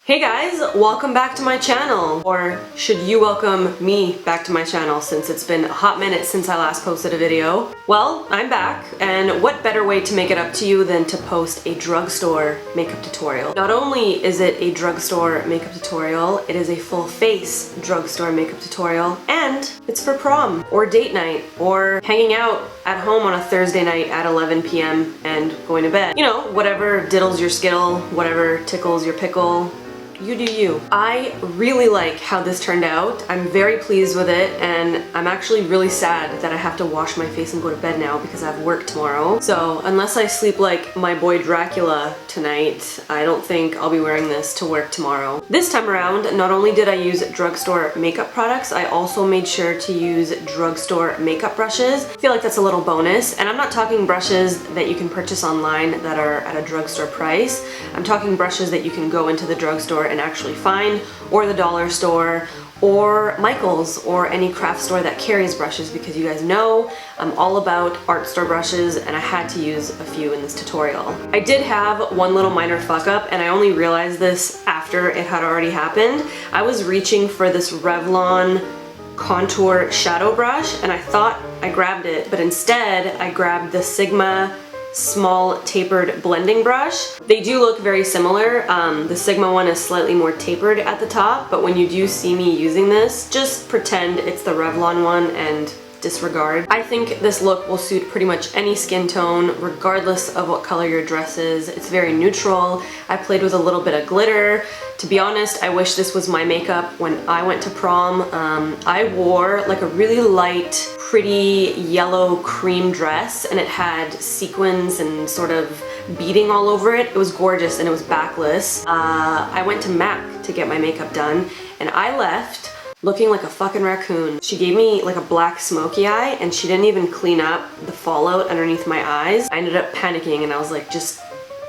Hey guys, welcome back to my channel. Or should you welcome me back to my channel since it's been a hot minute since I last posted a video? Well, I'm back, and what better way to make it up to you than to post a drugstore makeup tutorial. Not only is it a drugstore makeup tutorial, it is a full face drugstore makeup tutorial, and it's for prom, or date night, or hanging out at home on a Thursday night at 11 p.m. and going to bed. You know, whatever diddles your skittle, whatever tickles your pickle. You do you. I really like how this turned out. I'm very pleased with it, and I'm actually really sad that I have to wash my face and go to bed now because I have work tomorrow. So unless I sleep like my boy Dracula tonight, I don't think I'll be wearing this to work tomorrow. This time around, not only did I use drugstore makeup products, I also made sure to use drugstore makeup brushes. I feel like that's a little bonus, and I'm not talking brushes that you can purchase online that are at a drugstore price. I'm talking brushes that you can go into the drugstore and actually find, or the dollar store, or Michael's, or any craft store that carries brushes, because you guys know I'm all about art store brushes, and I had to use a few in this tutorial. I did have one little minor fuck up, and I only realized this after it had already happened. I was reaching for this Revlon contour shadow brush, and I thought I grabbed it, but instead I grabbed the Sigma small tapered blending brush. They do look very similar. The Sigma one is slightly more tapered at the top, but when you do see me using this, just pretend it's the Revlon one and disregard. I think this look will suit pretty much any skin tone, regardless of what color your dress is. It's very neutral. I played with a little bit of glitter. To be honest, I wish this was my makeup when I went to prom. I wore like a really light, pretty yellow cream dress, and it had sequins and sort of beading all over it. It was gorgeous, and it was backless. I went to MAC to get my makeup done, and I left looking like a fucking raccoon. She gave me like a black smoky eye, and she didn't even clean up the fallout underneath my eyes. I ended up panicking, and I was like, just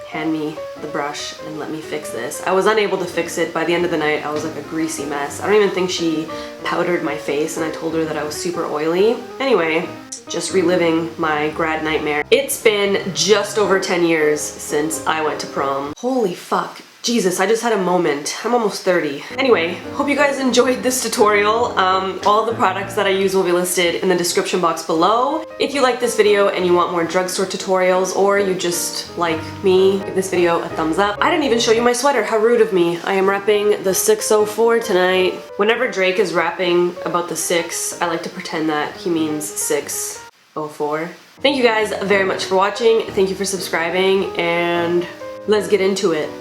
hand me the brush and let me fix this. I was unable to fix it. By the end of the night, I was like a greasy mess. I don't even think she powdered my face, and I told her that I was super oily. Anyway, just reliving my grad nightmare. It's been just over 10 years since I went to prom. Holy fuck. Jesus, I just had a moment. I'm almost 30. Anyway, hope you guys enjoyed this tutorial. All the products that I use will be listed in the description box below. If you like this video and you want more drugstore tutorials, or you just like me, give this video a thumbs up. I didn't even show you my sweater. How rude of me. I am repping the 604 tonight. Whenever Drake is rapping about the 6, I like to pretend that he means 604. Thank you guys very much for watching. Thank you for subscribing, and let's get into it.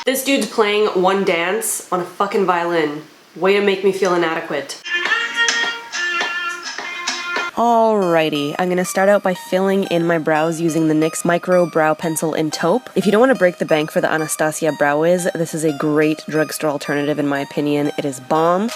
This dude's playing one dance on a fucking violin. Way to make me feel inadequate. Alrighty, I'm gonna start out by filling in my brows using the NYX Micro Brow Pencil in Taupe. If you don't want to break the bank for the Anastasia Brow Wiz, this is a great drugstore alternative in my opinion. It is bomb.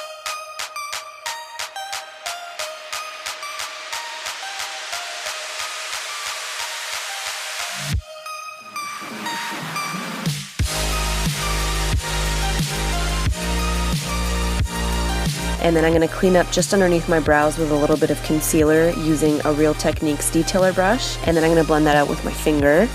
And then I'm going to clean up just underneath my brows with a little bit of concealer using a Real Techniques detailer brush, and then I'm going to blend that out with my finger.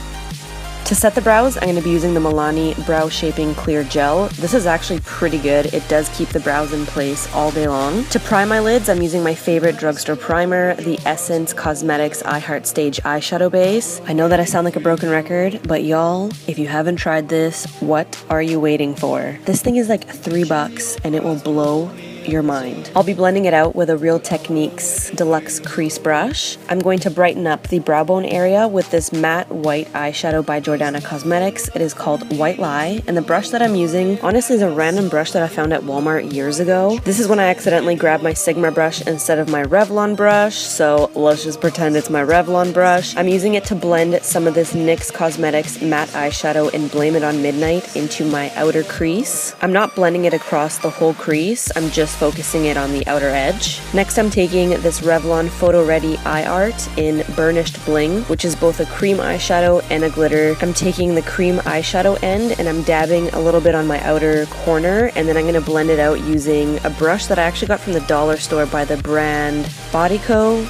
To set the brows, I'm going to be using the Milani Brow Shaping Clear Gel. This is actually pretty good. It does keep the brows in place all day long. To prime my lids, I'm using my favorite drugstore primer, the Essence Cosmetics I Heart Stage Eyeshadow Base. I know that I sound like a broken record, but y'all, if you haven't tried this, what are you waiting for? This thing is like $3 and it will blow your mind. I'll be blending it out with a Real Techniques Deluxe Crease brush. I'm going to brighten up the brow bone area with this matte white eyeshadow by Jordana Cosmetics. It is called White Lie, and the brush that I'm using honestly is a random brush that I found at Walmart years ago. This is when I accidentally grabbed my Sigma brush instead of my Revlon brush, so let's just pretend it's my Revlon brush. I'm using it to blend some of this NYX Cosmetics matte eyeshadow and Blame It on Midnight into my outer crease. I'm not blending it across the whole crease, I'm just just focusing it on the outer edge. Next, I'm taking this Revlon Photoready Eye Art in Burnished Bling, which is both a cream eyeshadow and a glitter. I'm taking the cream eyeshadow end and I'm dabbing a little bit on my outer corner, and then I'm going to blend it out using a brush that I actually got from the dollar store by the brand Beautyco.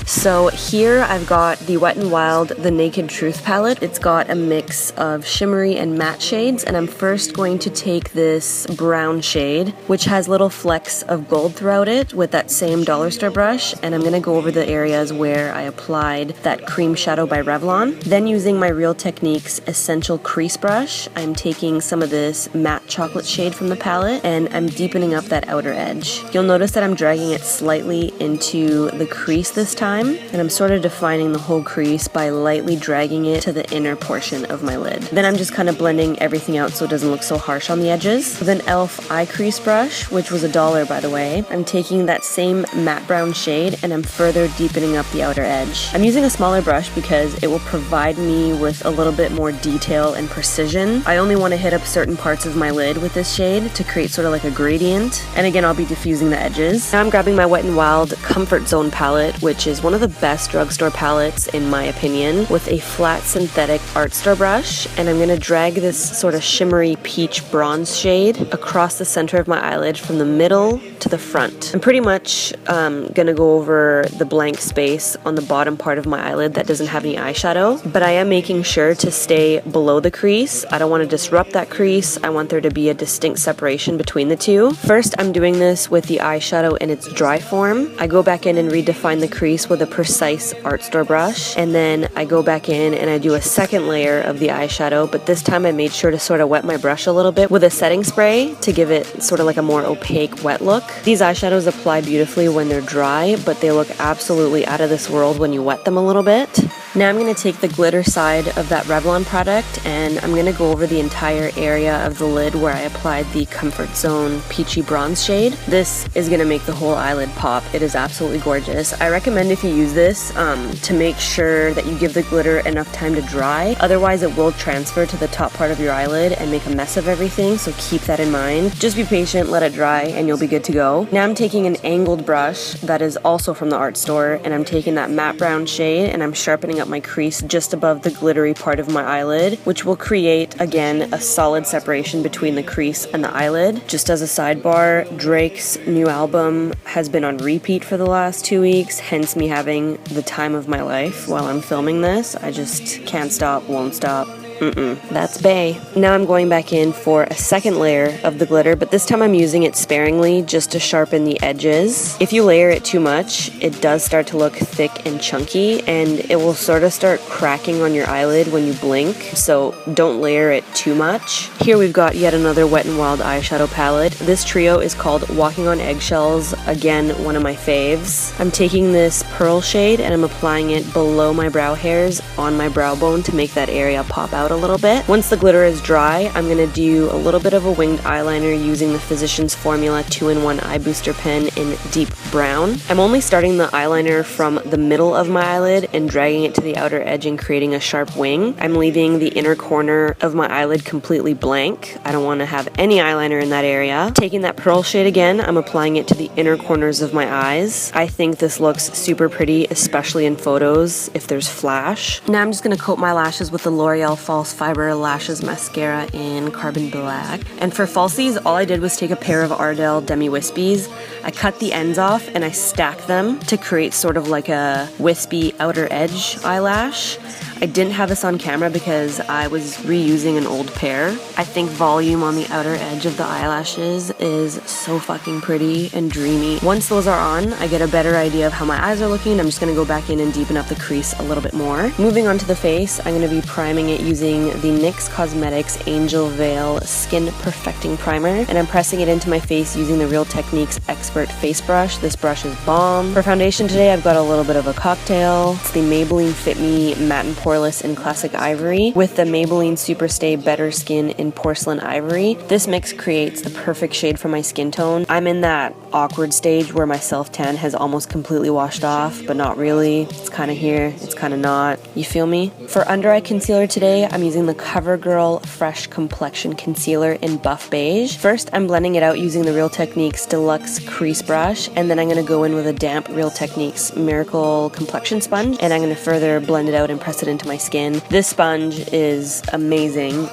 So here I've got the Wet n Wild The Naked Truth palette. It's got a mix of shimmery and matte shades, and I'm first going to take this brown shade, which has little flecks of gold throughout it, with that same dollar store brush, and I'm going to go over the areas where I applied that cream shadow by Revlon. Then using my Real Techniques Essential Crease brush, I'm taking some of this matte chocolate shade from the palette, and I'm deepening up that outer edge. You'll notice that I'm dragging it slightly into the crease this time, and I'm sort of defining the whole crease by lightly dragging it to the inner portion of my lid. Then I'm just kind of blending everything out so it doesn't look so harsh on the edges. With an e.l.f. eye crease brush, which was $1 by the way, I'm taking that same matte brown shade and I'm further deepening up the outer edge. I'm using a smaller brush because it will provide me with a little bit more detail and precision. I only want to hit up certain parts of my lid with this shade to create sort of like a gradient, and again I'll be diffusing the edges. Now I'm grabbing my Wet n Wild Comfort Zone palette, which is one of the best drugstore palettes in my opinion, with a flat synthetic art store brush, and I'm going to drag this sort of shimmery peach bronze shade across the center of my eyelid from the middle to the front. I'm pretty much going to go over the blank space on the bottom part of my eyelid that doesn't have any eyeshadow, but I am making sure to stay below the crease. I don't want to disrupt that crease. I want there to be a distinct separation between the two. First, I'm doing this with the eyeshadow in its dry form. I go back in and redefine the crease with a precise art store brush, and then I go back in and I do a second layer of the eyeshadow, but this time I made sure to sort of wet my brush a little bit with a setting spray to give it sort of like a more opaque wet look. These eyeshadows apply beautifully when they're dry, but they look absolutely out of this world when you wet them a little bit. Now I'm going to take the glitter side of that Revlon product and I'm going to go over the entire area of the lid where I applied the Comfort Zone Peachy Bronze shade. This is going to make the whole eyelid pop. It is absolutely gorgeous. I recommend if you use this to make sure that you give the glitter enough time to dry. Otherwise it will transfer to the top part of your eyelid and make a mess of everything, so keep that in mind. Just be patient, let it dry, and you'll be good to go. Now I'm taking an angled brush that is also from the art store, and I'm taking that matte brown shade and I'm sharpening up my crease just above the glittery part of my eyelid, which will create, again, a solid separation between the crease and the eyelid. Just as a sidebar, Drake's new album has been on repeat for the last 2 weeks, hence me having the time of my life while I'm filming this. I just can't stop, won't stop. That's bae. Now I'm going back in for a second layer of the glitter, but this time I'm using it sparingly just to sharpen the edges. If you layer it too much, it does start to look thick and chunky, and it will sort of start cracking on your eyelid when you blink, so don't layer it too much. Here we've got yet another Wet n Wild eyeshadow palette. This trio is called Walking on Eggshells, again, one of my faves. I'm taking this pearl shade and I'm applying it below my brow hairs on my brow bone to make that area pop out a little bit. Once the glitter is dry, I'm going to do a little bit of a winged eyeliner using the Physicians Formula 2-in-1 Eye Booster Pen in deep brown. I'm only starting the eyeliner from the middle of my eyelid and dragging it to the outer edge and creating a sharp wing. I'm leaving the inner corner of my eyelid completely blank. I don't want to have any eyeliner in that area. Taking that pearl shade again, I'm applying it to the inner corners of my eyes. I think this looks super pretty, especially in photos if there's flash. Now I'm just going to coat my lashes with the L'Oreal False Fiber Lashes Mascara in Carbon Black. And for falsies, all I did was take a pair of Ardell Demi Wispies. I cut the ends off and I stacked them to create sort of like a wispy outer edge eyelash. I didn't have this on camera because I was reusing an old pair. I think volume on the outer edge of the eyelashes is so fucking pretty and dreamy. Once those are on, I get a better idea of how my eyes are looking. I'm just going to go back in and deepen up the crease a little bit more. Moving on to the face, I'm going to be priming it using the NYX Cosmetics Angel Veil Skin Perfecting Primer, and I'm pressing it into my face using the Real Techniques Expert Face Brush. This brush is bomb. For foundation today, I've got a little bit of a cocktail. It's the Maybelline Fit Me Matte and Poreless in Classic Ivory with the Maybelline Superstay Better Skin in Porcelain Ivory. This mix creates the perfect shade for my skin tone. I'm in that awkward stage where my self-tan has almost completely washed off, but not really. It's kind of here, it's kind of not. You feel me? For under eye concealer today, I'm using the CoverGirl Fresh Complexion Concealer in Buff Beige. First, I'm blending it out using the Real Techniques Deluxe Crease Brush, and then I'm going to go in with a damp Real Techniques Miracle Complexion Sponge, and I'm going to further blend it out and press it into my skin. This sponge is amazing.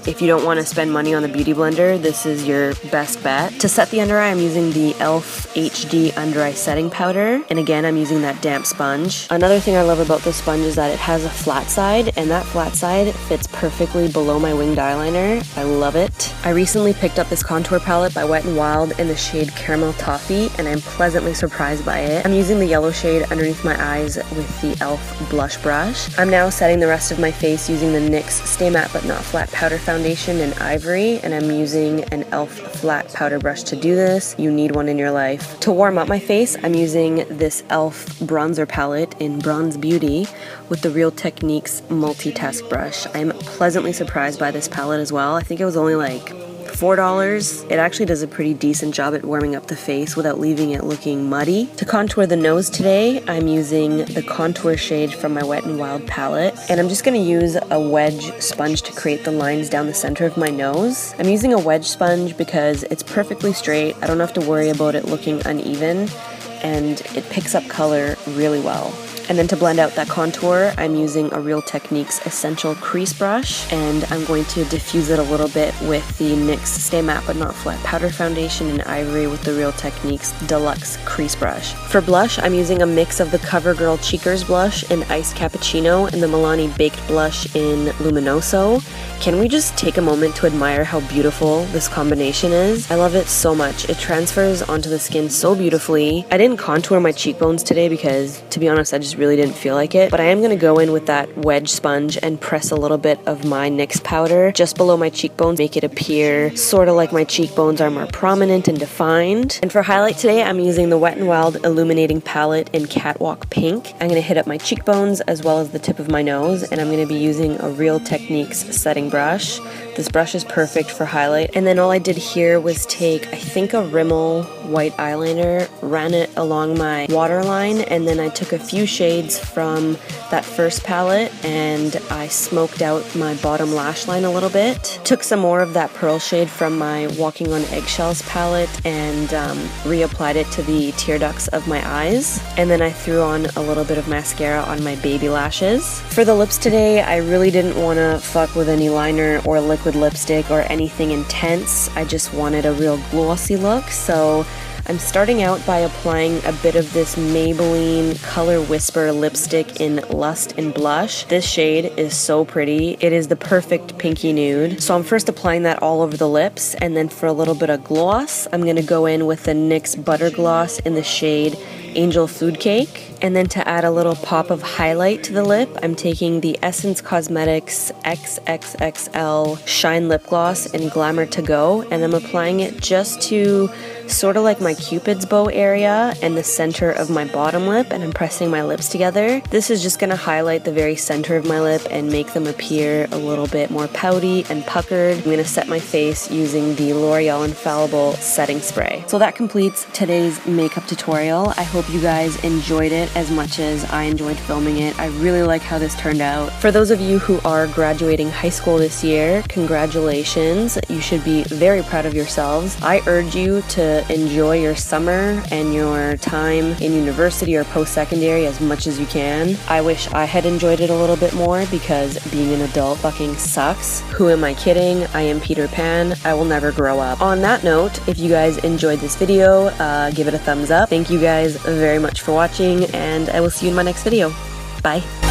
If you don't want to spend money on the Beauty Blender, this is your best bet. To set the under eye, I'm using the e.l.f. HD Under Eye Setting Powder, and again, I'm using that damp sponge. Another thing I love about this sponge is that it has a flat side, and that flat side fits perfectly below my winged eyeliner. I love it. I recently picked up this contour palette by Wet n Wild in the shade Caramel Toffee, and I'm pleasantly surprised by it. I'm using the yellow shade underneath my eyes with the e.l.f. blush brush. I'm now setting the rest of my face using the NYX Stay Matte But Not Flat Powder Foundation in Ivory, and I'm using an e.l.f. flat powder brush to do this. You need one in your life. To warm up my face, I'm using this e.l.f. bronzer palette in Bronze Beauty with the Real Techniques Multitask brush. I'm pleasantly surprised by this palette as well. I think it was only like $4. It actually does a pretty decent job at warming up the face without leaving it looking muddy. To contour the nose today, I'm using the contour shade from my Wet n Wild palette, and I'm just going to use a wedge sponge to create the lines down the center of my nose. I'm using a wedge sponge because it's perfectly straight. I don't have to worry about it looking uneven, and it picks up color really well. And then to blend out that contour, I'm using a Real Techniques Essential Crease Brush, and I'm going to diffuse it a little bit with the NYX Stay Matte But Not Flat Powder Foundation in Ivory with the Real Techniques Deluxe Crease Brush. For blush, I'm using a mix of the CoverGirl Cheekers Blush in Iced Cappuccino and the Milani Baked Blush in Luminoso. Can we just take a moment to admire how beautiful this combination is? I love it so much. It transfers onto the skin so beautifully. I didn't contour my cheekbones today because, to be honest, I just really didn't feel like it, but I am going to go in with that wedge sponge and press a little bit of my NYX powder just below my cheekbones, make it appear sort of like my cheekbones are more prominent and defined. And for highlight today, I'm using the Wet n Wild Illuminating Palette in Catwalk Pink. I'm going to hit up my cheekbones as well as the tip of my nose, and I'm going to be using a Real Techniques setting brush. This brush is perfect for highlight. And then all I did here was take, I think, a Rimmel white eyeliner, ran it along my waterline, and then I took a few shades from that first palette and I smoked out my bottom lash line a little bit. Took some more of that pearl shade from my Walking on Eggshells palette and reapplied it to the tear ducts of my eyes. And then I threw on a little bit of mascara on my baby lashes. For the lips today, I really didn't want to fuck with any liner or liquid lipstick or anything intense. I just wanted a real glossy look, so I'm starting out by applying a bit of this Maybelline Color Whisper lipstick in Lust and Blush. This shade is so pretty. It is the perfect pinky nude. So I'm first applying that all over the lips, and then for a little bit of gloss, I'm going to go in with the NYX Butter Gloss in the shade Angel Food Cake. And then to add a little pop of highlight to the lip, I'm taking the Essence Cosmetics XXXL Shine Lip Gloss in Glamour To Go, and I'm applying it just to sort of like my Cupid's bow area and the center of my bottom lip, and I'm pressing my lips together. This is just going to highlight the very center of my lip and make them appear a little bit more pouty and puckered. I'm going to set my face using the L'Oreal Infallible Setting Spray. So that completes today's makeup tutorial. I hope you guys enjoyed it as much as I enjoyed filming it. I really like how this turned out. For those of you who are graduating high school this year, congratulations. You should be very proud of yourselves. I urge you to enjoy your summer and your time in university or post-secondary as much as you can. I wish I had enjoyed it a little bit more because being an adult fucking sucks. Who am I kidding? I am Peter Pan. I will never grow up. On that note, if you guys enjoyed this video, give it a thumbs up. Thank you guys very much for watching, and I will see you in my next video. Bye.